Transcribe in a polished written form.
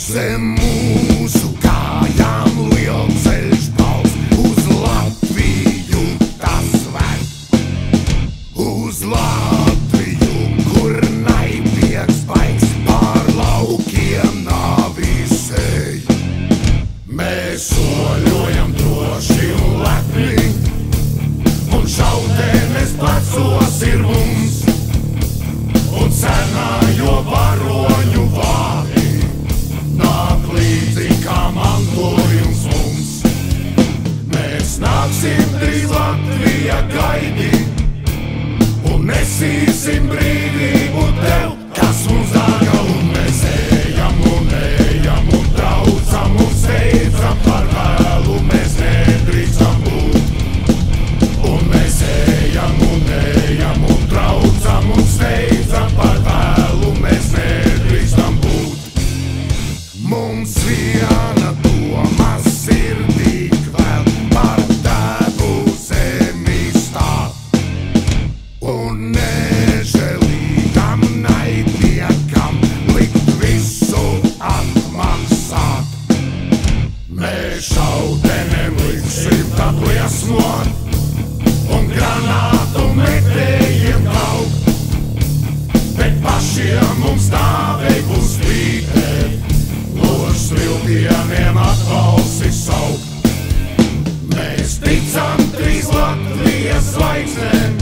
Zem mūsu kājām lielceļš brauc, uz Latviju tas ved. Uz Latviju, kur naipieks baigs, pār laukiem nāvisei. Mēs soļojam droši un lepni, un šautenes plecos ir mums, un senājo varoņu vārdi nāk līdzi kā mantojums mums. Mēs nāksim drīz Latvija gaidi, un nesīsim brīvību tev, kas mums dārga. Un mēs ejam un traucam un steidzam, par vēlu mēs nedrīkstam būt. Un mēs ejam un traucam un steidzam, par vēlu mēs nedrīkstam būt. Mums viena doma sirdī kvēl, par tēvu zemi stāv, un nežēlīgam naidniekam likt visu atmaksāt. Mēs šautenem liksim tad liesmot, un granātu metējiem kaut, bet pašiem mums stāvei būs spītēt, ložs vildieniem atbalsi saukt. Mēs ticam trīs Latvijas zvaigznēm,